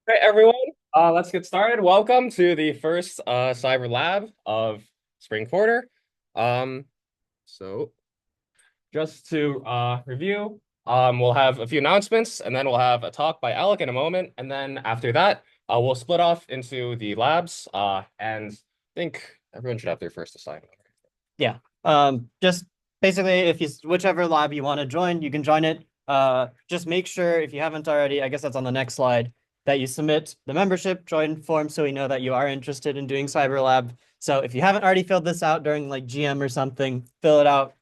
Hey everyone, let's get started. Welcome to the first Cyber Lab of spring quarter. Um, so just to review, we'll have a few announcements, and then we'll have a talk by Alec in a moment, and then after that, we'll split off into the labs. And I think everyone should have their first assignment. Yeah. Just basically, if you whichever lab you want to join, you can join it. Just make sure if you haven't already, I guess that's on the next slide, that you submit the membership join form so we know that you are interested in doing Cyber Lab. So if you haven't already filled this out during like GM or something, fill it out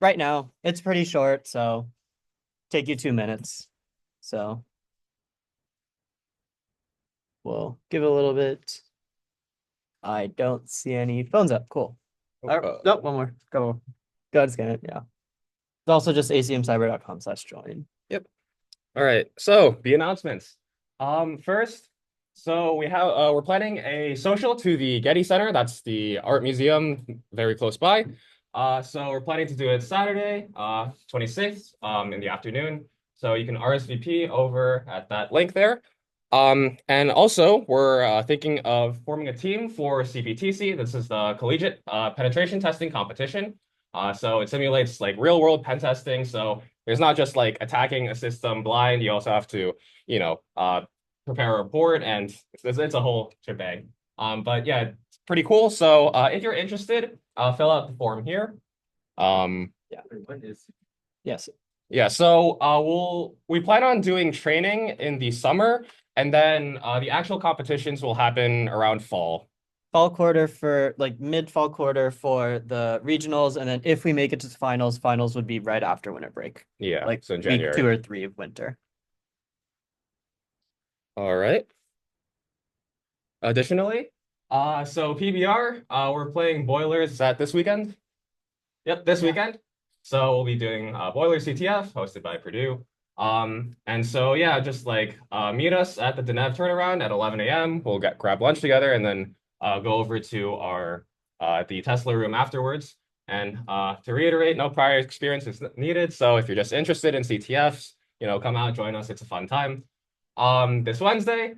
right now. It's pretty short, so take you 2 minutes. So we'll give it a little bit. I don't see any phones up. Cool. Oh, No, one more. Go ahead, scan it. Yeah. It's also just acmcyber.com/join. yep. All right. So the announcements. First, so we're planning a social to the Getty Center. That's the art museum very close by. So we're planning to do it Saturday, 26th, in the afternoon. So you can RSVP over at that link there. And also we're thinking of forming a team for CPTC. This is the Collegiate Penetration Testing Competition. So it simulates like real world pen testing. So there's not just like attacking a system blind. You also have to, you know, prepare a report, and it's a whole shebang. But yeah, it's pretty cool. So if you're interested, fill out the form here. Yeah. Yes. Yeah, so we plan on doing training in the summer, and then the actual competitions will happen around fall. Fall quarter for like mid fall quarter for the regionals. And then if we make it to the finals, finals would be right after winter break, Yeah, like so in week two January. or three of winter. All right. Additionally, so PBR, we're playing Boilers. Is that this weekend? Yep, this Yeah. weekend. So we'll be doing Boiler CTF hosted by Purdue. And so yeah, just like meet us at the Denev turnaround at 11 a.m. We'll grab lunch together and then go over to our the Tesla room afterwards. And to reiterate, no prior experience is needed. So if you're just interested in CTFs, come out, join us. It's a fun time. This Wednesday,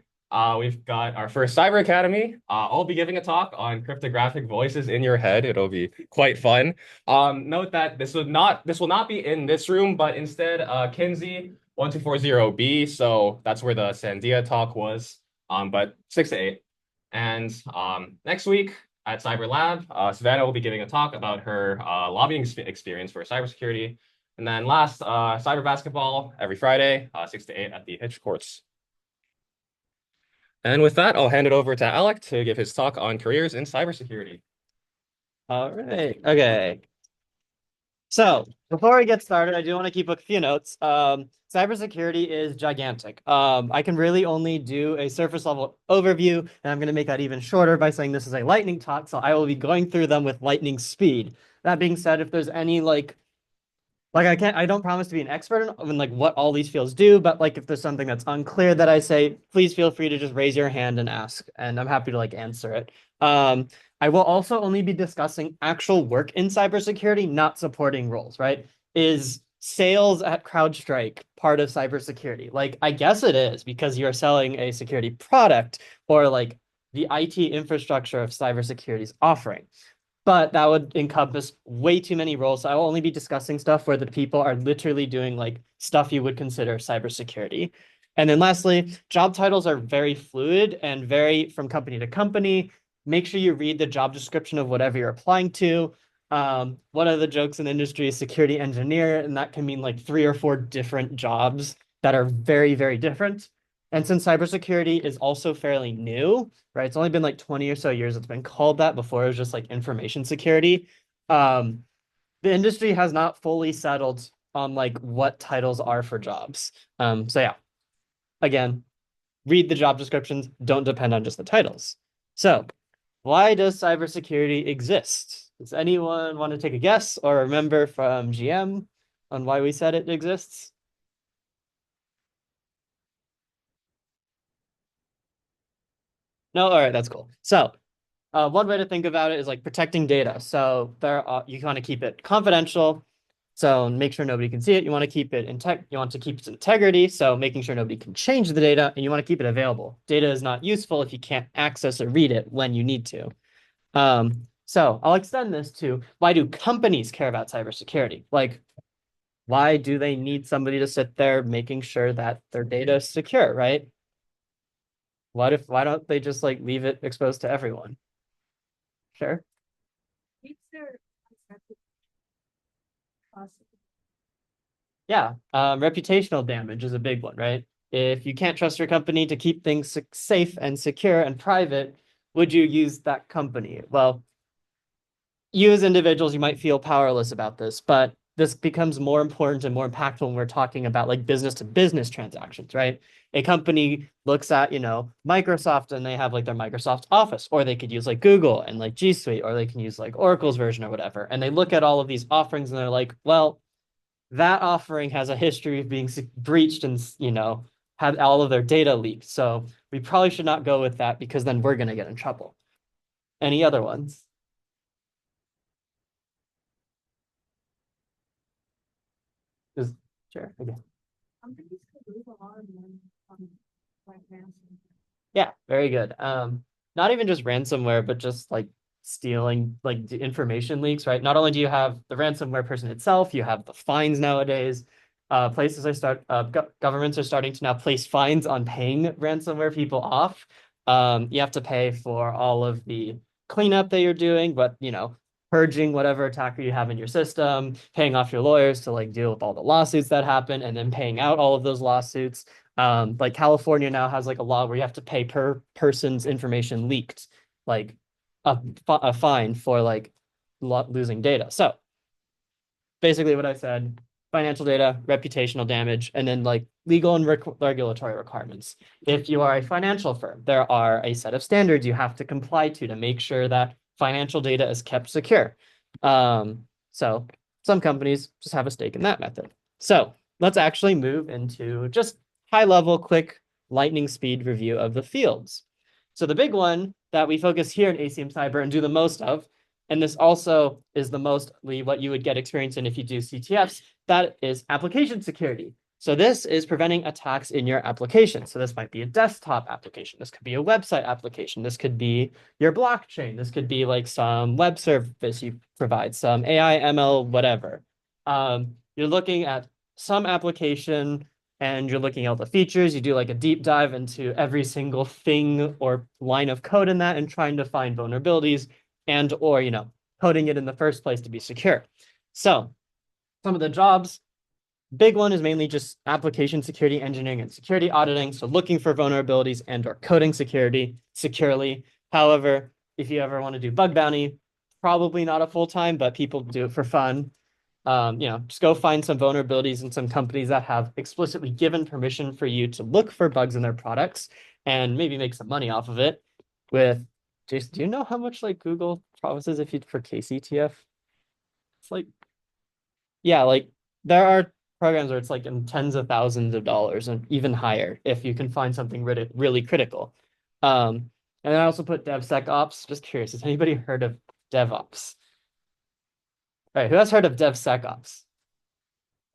we've got our first Cyber Academy. I'll be giving a talk on cryptographic voices in your head. It'll be quite fun. Note that this will not be in this room, but instead Kinsey 1240B. So that's where the Sandia talk was. But 6 to 8. And next week at Cyber Lab, Savannah will be giving a talk about her lobbying experience for cybersecurity. And then last, cyber basketball every Friday, 6 to 8 at the Hitch Courts. And with that, I'll hand it over to Alec to give his talk on careers in cybersecurity. All right. Okay. So before we get started, I do want to keep a few notes. Cybersecurity is gigantic. I can really only do a surface level overview, and I'm going to make that even shorter by saying this is a lightning talk, so I will be going through them with lightning speed. That being said, if there's any I don't promise to be an expert in like what all these fields do, but like if there's something that's unclear that I say, please feel free to just raise your hand and ask, and I'm happy to like answer it. I will also only be discussing actual work in cybersecurity, not supporting roles, right? Is sales at CrowdStrike part of cybersecurity? Like, I guess it is because you're selling a security product or like the IT infrastructure of cybersecurity's offering, but that would encompass way too many roles. So I will only be discussing stuff where the people are literally doing like stuff you would consider cybersecurity. And then lastly, job titles are very fluid and vary from company to company. Make sure you read the job description of whatever you're applying to. One of the jokes in the industry is security engineer, and that can mean like 3 or 4 different jobs that are very, very different. And since cybersecurity is also fairly new, right? It's only been like 20 or so years it's been called that. Before it was just like information security. Um, the industry has not fully settled on like what titles are for jobs. So yeah, again, read the job descriptions, don't depend on just the titles. So, why does cybersecurity exist? Does anyone want to take a guess or remember from GM on why we said it exists? No, all right, that's cool. So, one way to think about it is like protecting data. So there, you want to keep it confidential. So make sure nobody can see it. You want to keep it intact. You want to keep its integrity. So making sure nobody can change the data, and you want to keep it available. Data is not useful if you can't access or read it when you need to. So I'll extend this to, why do companies care about cybersecurity? Like, why do they need somebody to sit there making sure that their data is secure, right? Why don't they just like leave it exposed to everyone? Sure. Yeah, reputational damage is a big one, right? If you can't trust your company to keep things safe and secure and private, would you use that company? Well, you as individuals, you might feel powerless about this, but this becomes more important and more impactful when we're talking about like business to business transactions, right? A company looks at, Microsoft and they have like their Microsoft Office, or they could use like Google and like G Suite, or they can use like Oracle's version or whatever. And they look at all of these offerings and they're like, well, that offering has a history of being breached and, had all of their data leaked. So we probably should not go with that because then we're going to get in trouble. Any other ones? Is sure. Okay. Yeah, very good. Not even just ransomware, but just like stealing like the information leaks, right? Not only do you have the ransomware person itself, you have the fines nowadays. Governments are starting to now place fines on paying ransomware people off. You have to pay for all of the cleanup that you're doing, but purging whatever attacker you have in your system, paying off your lawyers to like deal with all the lawsuits that happen, and then paying out all of those lawsuits. Like California now has like a law where you have to pay per person's information leaked, like a fine for like losing data. So basically what I said, financial data, reputational damage, and then like legal and regulatory requirements. If you are a financial firm, there are a set of standards you have to comply to make sure that financial data is kept secure. So some companies just have a stake in that method. So let's actually move into just high level, quick lightning speed review of the fields. So the big one that we focus here in ACM Cyber and do the most of, and this also is the mostly what you would get experience in if you do CTFs, that is application security. So this is preventing attacks in your application. So this might be a desktop application. This could be a website application. This could be your blockchain. This could be like some web service you provide, some AI, ML, whatever. You're looking at some application and you're looking at all the features. You do like a deep dive into every single thing or line of code in that and trying to find vulnerabilities and or, coding it in the first place to be secure. So some of the jobs, big one is mainly just application security engineering and security auditing. So looking for vulnerabilities and or coding security securely. However, if you ever want to do bug bounty, probably not a full-time, but people do it for fun. Just go find some vulnerabilities in some companies that have explicitly given permission for you to look for bugs in their products and maybe make some money off of it. With Jason, do you know how much like Google promises if you for KCTF? It's like, yeah, like there are programs where it's like in tens of thousands of dollars and even higher if you can find something really, really critical. And I also put DevSecOps. Just curious, has anybody heard of DevOps? All right, who has heard of DevSecOps?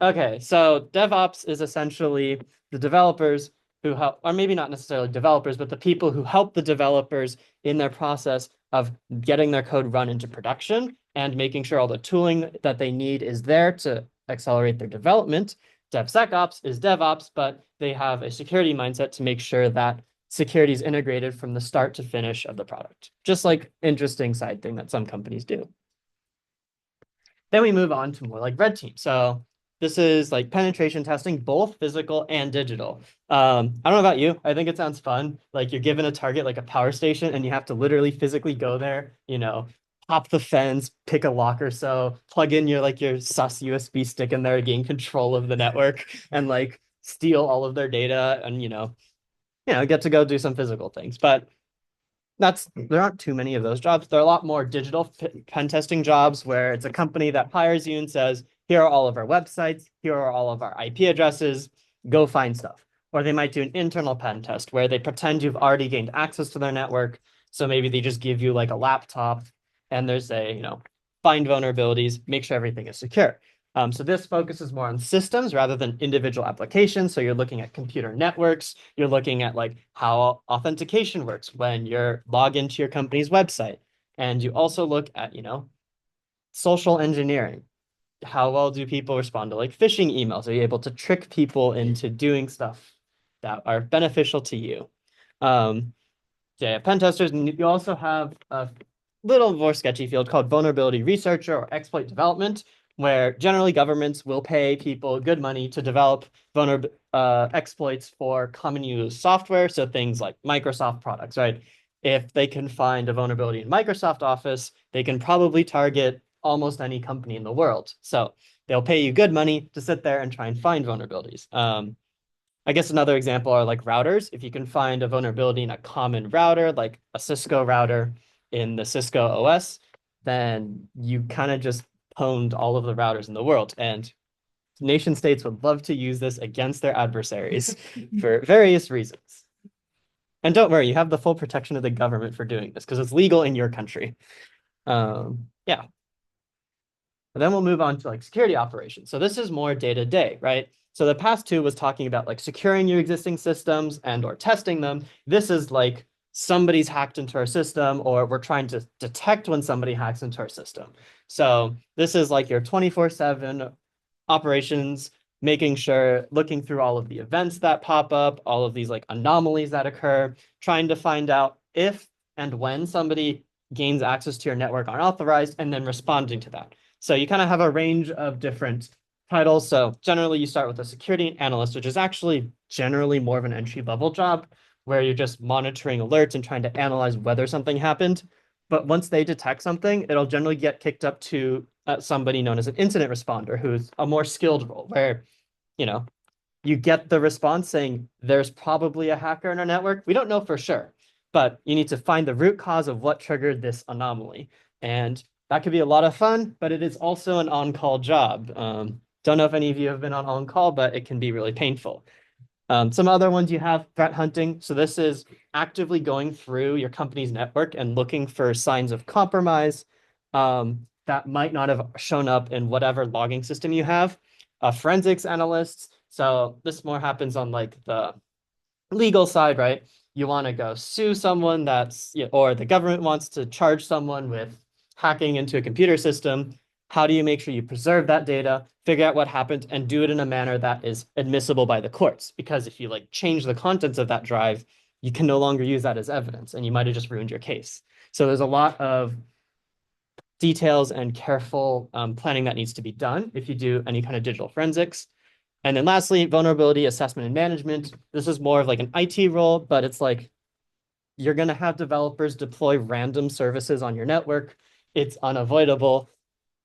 Okay, so DevOps is essentially the developers who help, or maybe not necessarily developers, but the people who help the developers in their process of getting their code run into production and making sure all the tooling that they need is there to accelerate their development. DevSecOps is DevOps, but they have a security mindset to make sure that security is integrated from the start to finish of the product. Just like interesting side thing that some companies do. Then we move on to more like red team. So this is like penetration testing, both physical and digital. I don't know about you. I think it sounds fun. Like you're given a target like a power station and you have to literally physically go there, pop the fence, pick a lock or so, plug in your sus USB stick in there to gain control of the network and like steal all of their data and get to go do some physical things. But there aren't too many of those jobs. There are a lot more digital pen testing jobs where it's a company that hires you and says, here are all of our websites, here are all of our IP addresses, go find stuff. Or they might do an internal pen test where they pretend you've already gained access to their network. So maybe they just give you like a laptop and there's find vulnerabilities, make sure everything is secure. So this focuses more on systems rather than individual applications. So you're looking at computer networks. You're looking at like how authentication works when you're log into your company's website. And you also look at, social engineering. How well do people respond to like phishing emails? Are you able to trick people into doing stuff that are beneficial to you? Um, yeah, pen testers. And you also have a little more sketchy field called vulnerability researcher or exploit development, where generally governments will pay people good money to develop exploits for common use software. So things like Microsoft products, right? If they can find a vulnerability in Microsoft Office, they can probably target almost any company in the world. So they'll pay you good money to sit there and try and find vulnerabilities. I guess another example are like routers. If you can find a vulnerability in a common router, like a Cisco router in the Cisco OS, then you kind of just pwned all of the routers in the world. And nation states would love to use this against their adversaries for various reasons. And don't worry, you have the full protection of the government for doing this because it's legal in your country. Yeah. And then we'll move on to like security operations. So this is more day to day, right? So the past two was talking about like securing your existing systems and or testing them. This is like somebody's hacked into our system or we're trying to detect when somebody hacks into our system. So this is like your 24/7 operations, making sure, looking through all of the events that pop up, all of these like anomalies that occur, trying to find out if and when somebody gains access to your network unauthorized, and then responding to that. So you kind of have a range of different titles. So generally you start with a security analyst, which is actually generally more of an entry level job where you're just monitoring alerts and trying to analyze whether something happened. But once they detect something, it'll generally get kicked up to somebody known as an incident responder, who's a more skilled role where, you know, you get the response saying there's probably a hacker in our network. We don't know for sure, but you need to find the root cause of what triggered this anomaly. And that could be a lot of fun, but it is also an on-call job. Don't know if any of you have been on call, but it can be really painful. Some other ones you have threat hunting. So this is actively going through your company's network and looking for signs of compromise that might not have shown up in whatever logging system you have. Forensics analysts. So this more happens on like the legal side, right? You want to go sue someone or the government wants to charge someone with hacking into a computer system. How do you make sure you preserve that data, figure out what happened, and do it in a manner that is admissible by the courts? Because if you like change the contents of that drive, you can no longer use that as evidence, and you might have just ruined your case. So there's a lot of details and careful planning that needs to be done if you do any kind of digital forensics. And then lastly, vulnerability assessment and management. This is more of like an IT role, but it's like you're going to have developers deploy random services on your network. It's unavoidable.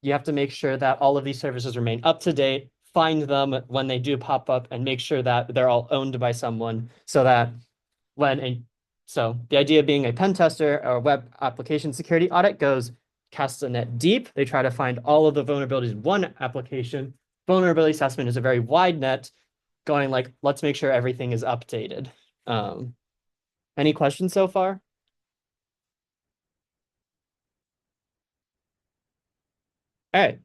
You have to make sure that all of these services remain up to date, find them when they do pop up, and make sure that they're all owned by someone so that so the idea being a pen tester or web application security audit casts a net deep. They try to find all of the vulnerabilities in one application. Vulnerability assessment is a very wide net going like, let's make sure everything is updated. Any questions so far? All right.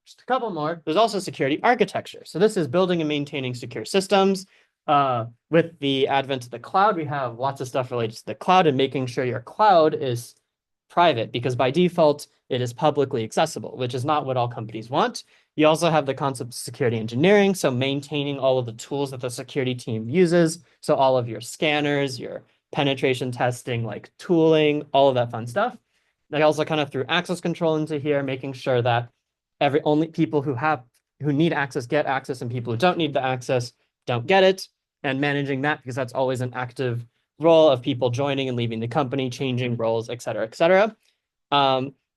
Just a couple more. There's also security architecture. So this is building and maintaining secure systems. With the advent of the cloud, we have lots of stuff related to the cloud and making sure your cloud is private because by default, it is publicly accessible, which is not what all companies want. You also have the concept of security engineering, so maintaining all of the tools that the security team uses. So all of your scanners, your penetration testing, like tooling, all of that fun stuff. They also kind of threw access control into here, making sure that only people who need access get access and people who don't need the access don't get it, and managing that because that's always an active role of people joining and leaving the company, changing roles, et cetera, et cetera.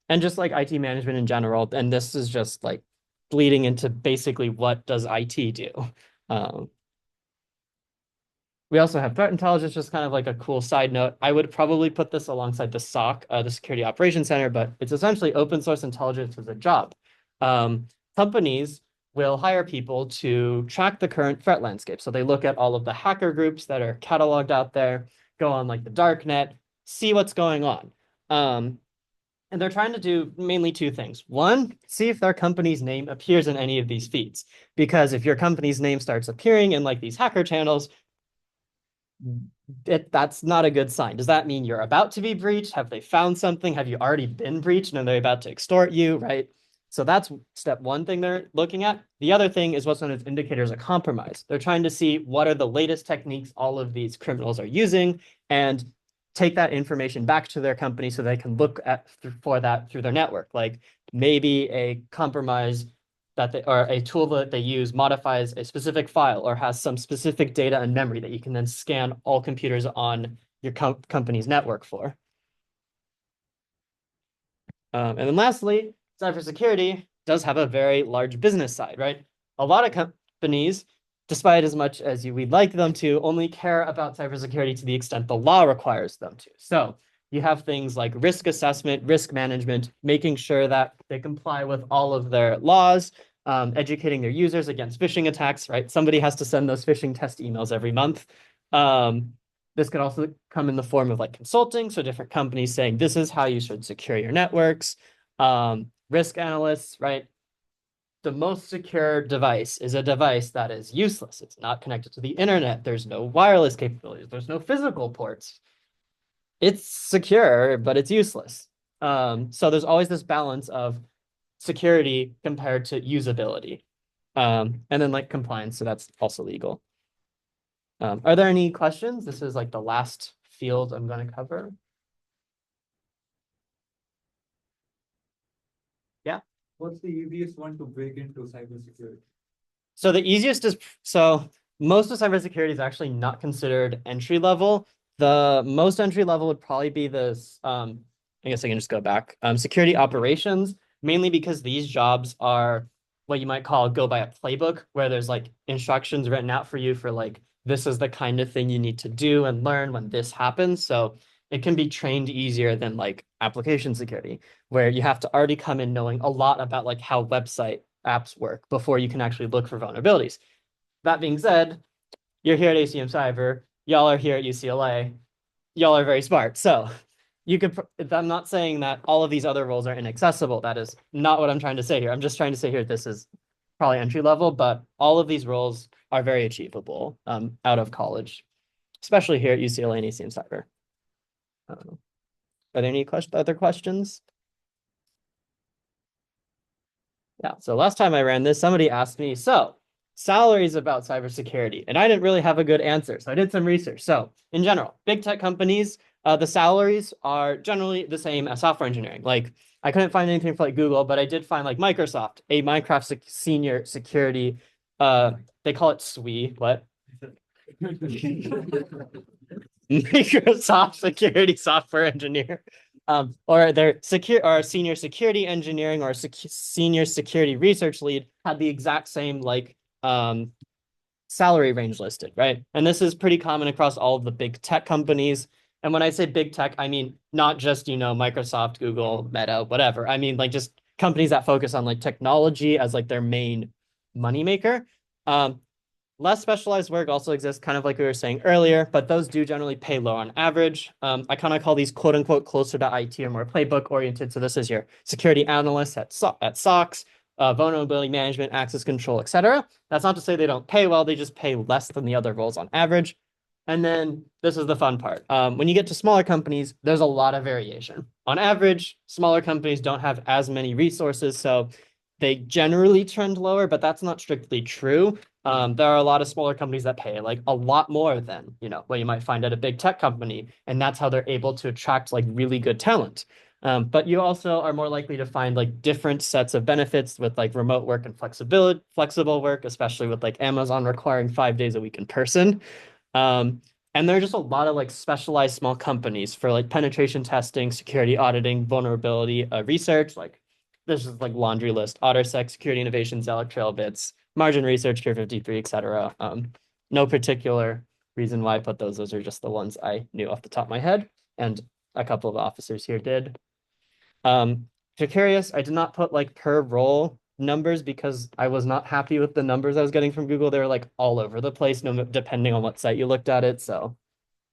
And just like IT management in general. And this is just like bleeding into basically what does IT do? Um, we also have threat intelligence, just kind of like a cool side note. I would probably put this alongside the SOC, the Security Operations Center, but it's essentially open source intelligence as a job. Companies will hire people to track the current threat landscape. So they look at all of the hacker groups that are cataloged out there, go on like the dark net, see what's going on. And they're trying to do mainly two things. One, see if their company's name appears in any of these feeds. Because if your company's name starts appearing in like these hacker channels, that's not a good sign. Does that mean you're about to be breached? Have they found something? Have you already been breached and are they about to extort you, right? So that's step one thing they're looking at. The other thing is what's known as indicators of compromise. They're trying to see what are the latest techniques all of these criminals are using and take that information back to their company so they can look at for that through their network. Like maybe a compromise that they or a tool that they use modifies a specific file or has some specific data and memory that you can then scan all computers on your company's network for. And then lastly, cybersecurity does have a very large business side, right? A lot of companies, despite as much as we'd like them to, only care about cybersecurity to the extent the law requires them to. So you have things like risk assessment, risk management, making sure that they comply with all of their laws, educating their users against phishing attacks, right? Somebody has to send those phishing test emails every month. This could also come in the form of like consulting. So different companies saying, this is how you should secure your networks. Risk analysts, right? The most secure device is a device that is useless. It's not connected to the internet. There's no wireless capabilities. There's no physical ports. It's secure, but it's useless. So there's always this balance of security compared to usability. And then like compliance. So that's also legal. Are there any questions? This is like the last field I'm going to cover. Yeah. What's the easiest one to break into cybersecurity? So the easiest is so most of cybersecurity is actually not considered entry level. The most entry level would probably be this. I guess I can just go back. Security operations, mainly because these jobs are what you might call go by a playbook, where there's like instructions written out for you for like this is the kind of thing you need to do and learn when this happens. So it can be trained easier than like application security, where you have to already come in knowing a lot about like how website apps work before you can actually look for vulnerabilities. That being said, you're here at ACM Cyber, y'all are here at UCLA, y'all are very smart. So you could, I'm not saying that all of these other roles are inaccessible. That is not what I'm trying to say here. I'm just trying to say here this is probably entry level, but all of these roles are very achievable out of college, especially here at UCLA and ACM Cyber. Are there any other questions? Yeah, so last time I ran this, somebody asked me, so salaries about cybersecurity, and I didn't really have a good answer. So I did some research. So in general, big tech companies, the salaries are generally the same as software engineering. Like I couldn't find anything for like Google, but I did find like Microsoft, a Minecraft senior security, they call it SWE, what? Microsoft security software engineer. Or their senior security engineering or senior security research lead had the exact same like salary range listed, right? And this is pretty common across all of the big tech companies. And when I say big tech, I mean not just, Microsoft, Google, Meta, whatever. I mean like just companies that focus on like technology as like their main moneymaker. Less specialized work also exists, kind of like we were saying earlier, but those do generally pay low on average. I kind of call these quote unquote closer to IT or more playbook oriented. So this is your security analysts at SOCs, vulnerability management, access control, etc. That's not to say they don't pay well, they just pay less than the other roles on average. And then this is the fun part. When you get to smaller companies, there's a lot of variation. On average, smaller companies don't have as many resources, so they generally trend lower, but that's not strictly true. There are a lot of smaller companies that pay like a lot more than, what you might find at a big tech company. And that's how they're able to attract like really good talent. But you also are more likely to find like different sets of benefits with like remote work and flexible work, especially with like Amazon requiring 5 days a week in person. And there are just a lot of like specialized small companies for like penetration testing, security auditing, vulnerability research. Like this is like laundry list: AutoSec, Security Innovations, Zealot Trailbits, Margin Research, Cure 53, etc. No particular reason why I put those. Those are just the ones I knew off the top of my head, and a couple of officers here did. If you're curious, I did not put like per role numbers because I was not happy with the numbers I was getting from Google. They were like all over the place, depending on what site you looked at it. So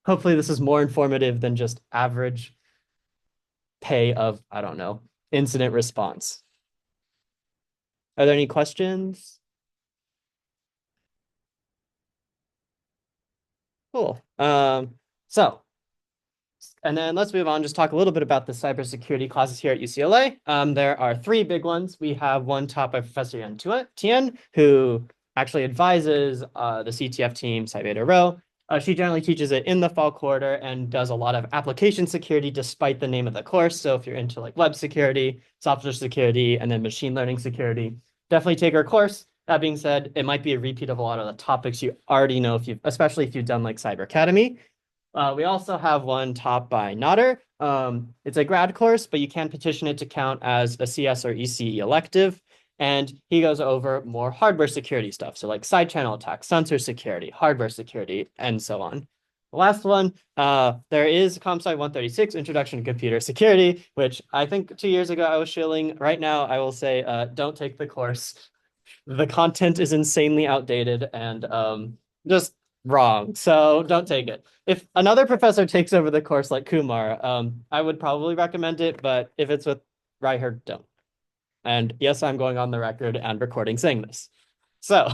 hopefully this is more informative than just average pay of, I don't know, incident response. Are there any questions? Cool. So, and then let's move on, just talk a little bit about the cybersecurity classes here at UCLA. There are three big ones. We have one taught by Professor Yan Tien, who actually advises the CTF team, Site Beta Rho. She generally teaches it in the fall quarter and does a lot of application security despite the name of the course. So if you're into like web security, software security, and then machine learning security, definitely take her course. That being said, it might be a repeat of a lot of the topics you already know if especially if you've done like Cyber Academy. We also have one taught by Nader. It's a grad course, but you can petition it to count as a CS or ECE elective. And he goes over more hardware security stuff. So like side channel attacks, sensor security, hardware security, and so on. The last one, there is ComSci 136, Introduction to Computer Security, which I think 2 years ago I was shilling. Right now, I will say don't take the course. The content is insanely outdated and just wrong. So don't take it. If another professor takes over the course like Kumar, I would probably recommend it, but if it's with Reichert, don't. And yes, I'm going on the record and recording saying this. So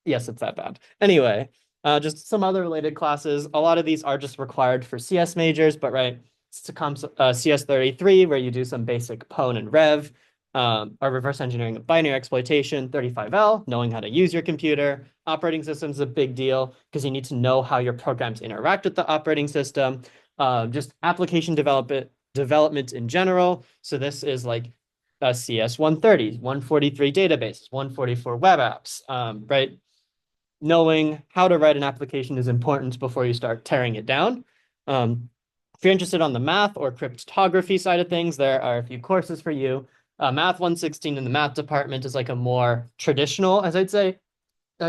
yes, it's that bad. Anyway, just some other related classes. A lot of these are just required for CS majors, but right, to come CS 33, where you do some basic PON and Rev, or reverse engineering of binary exploitation, 35L, knowing how to use your computer. Operating system is a big deal because you need to know how your programs interact with the operating system. Just application development in general. So this is like a CS 130, 143 database, 144 web apps, right? Knowing how to write an application is important before you start tearing it down. If you're interested on the math or cryptography side of things, there are a few courses for you. Math 116 in the math department is like a more traditional, as I'd say,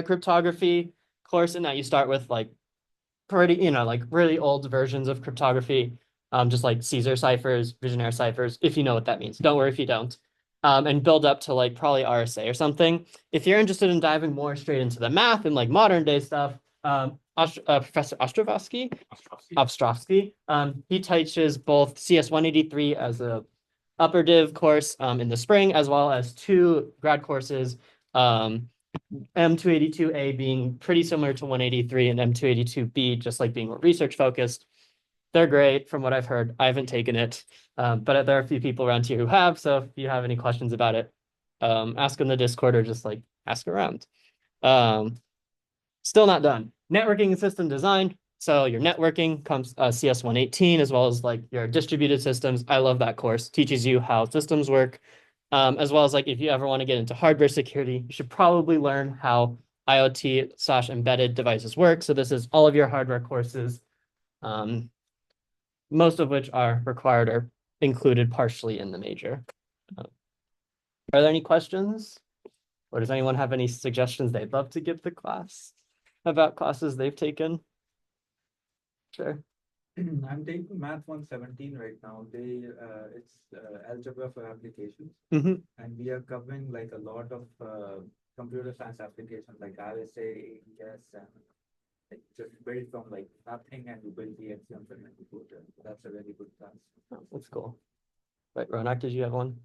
cryptography course in that you start with like pretty, like really old versions of cryptography, just like Caesar ciphers, Vigenère ciphers, if you know what that means. Don't worry if you don't. And build up to like probably RSA or something. If you're interested in diving more straight into the math and like modern day stuff, Professor Ostrovsky, he teaches both CS 183 as a upper div course in the spring, as well as two grad courses, M282A being pretty similar to 183 and M282B just like being more research focused. They're great from what I've heard. I haven't taken it, but there are a few people around here who have. So if you have any questions about it, ask in the Discord or just like ask around. Still not done. Networking and system design. So your networking comes CS 118 as well as like your distributed systems. I love that course. Teaches you how systems work, as well as like if you ever want to get into hardware security, you should probably learn how IoT/embedded devices work. So this is all of your hardware courses. Most of which are required or included partially in the major. Are there any questions? Or does anyone have any suggestions they'd love to give the class about classes they've taken? Sure. I'm taking Math 117 right now. It's algebra for applications, Mhm. and we are covering like a lot of computer science applications like RSA, AES, and like just build from like nothing and you build the exams and then you go there. That's a very good class. Oh, that's cool. Right, Ronak, did you have one?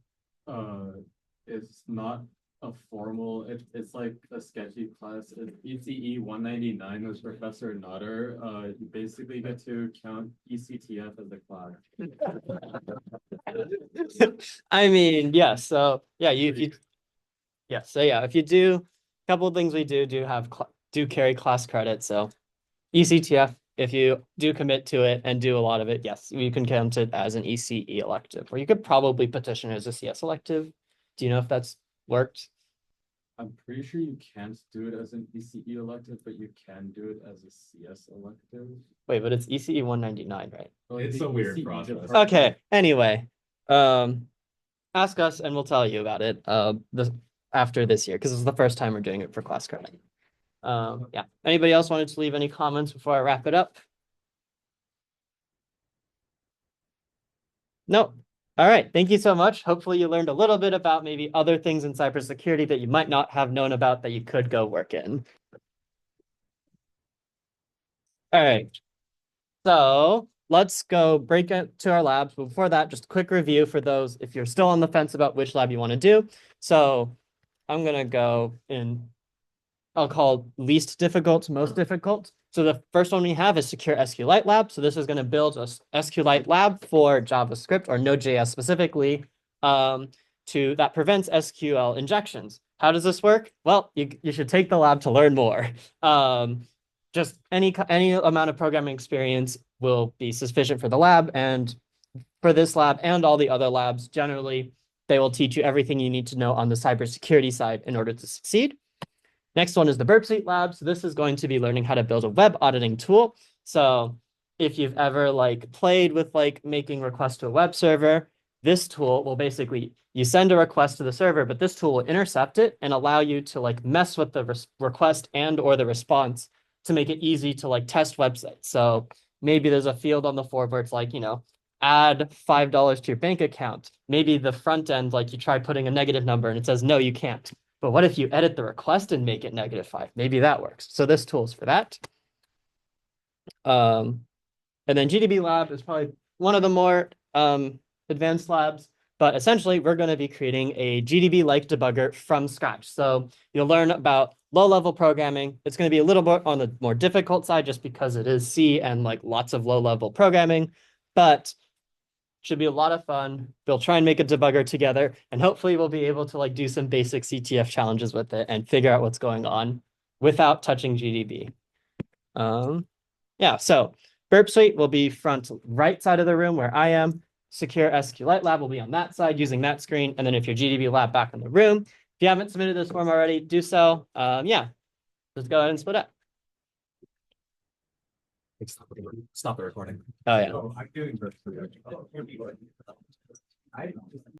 It's not a formal, it's like a sketchy class. It's ECE 199 with Professor Nader. You basically get to count ECTF as a class. I mean, yeah, so yeah, if you do a couple of things we do have do carry class credit. So ECTF, if you do commit to it and do a lot of it, yes, you can count it as an ECE elective, or you could probably petition it as a CS elective. Do you know if that's worked? I'm pretty sure you can't do it as an ECE elective, but you can do it as a CS elective. Wait, but it's ECE 199, right? Well, It's the a weird ECE process. department- Okay, anyway, ask us and we'll tell you about it after this year, because it's the first time we're doing it for class credit. Yeah. Anybody else wanted to leave any comments before I wrap it up? No. All right. Thank you so much. Hopefully you learned a little bit about maybe other things in cybersecurity that you might not have known about that you could go work in. All right. So let's go break it to our labs. But before that, just a quick review for those if you're still on the fence about which lab you want to do. So I'm gonna go in, I'll call least difficult to most difficult. So the first one we have is Secure SQLite Lab. So this is going to build a SQLite lab for JavaScript or Node.js specifically, that prevents SQL injections. How does this work? Well, you should take the lab to learn more. Just any amount of programming experience will be sufficient for the lab, and for this lab and all the other labs, generally, they will teach you everything you need to know on the cybersecurity side in order to succeed. Next one is the Burp Suite Lab. So this is going to be learning how to build a web auditing tool. So if you've ever like played with like making requests to a web server, this tool will basically, you send a request to the server, but this tool will intercept it and allow you to like mess with the request and or the response to make it easy to like test websites. So maybe there's a field on the form where it's like, add $5 to your bank account. Maybe the front end, like you try putting a negative number and it says, no, you can't. But what if you edit the request and make it -5? Maybe that works. So this tool is for that. And then GDB Lab is probably one of the more advanced labs. But essentially, we're going to be creating a GDB-like debugger from scratch. So you'll learn about low-level programming. It's going to be a little bit on the more difficult side just because it is C and like lots of low-level programming. But should be a lot of fun. We'll try and make a debugger together, and hopefully we'll be able to like do some basic CTF challenges with it and figure out what's going on without touching GDB. Yeah, so Burp Suite will be front right side of the room where I am. Secure SQLite Lab will be on that side using that screen. And then if your GDB lab back in the room, if you haven't submitted this form already, do so. Yeah, just go ahead and split up. Stop the recording. Oh, yeah. I'm doing this.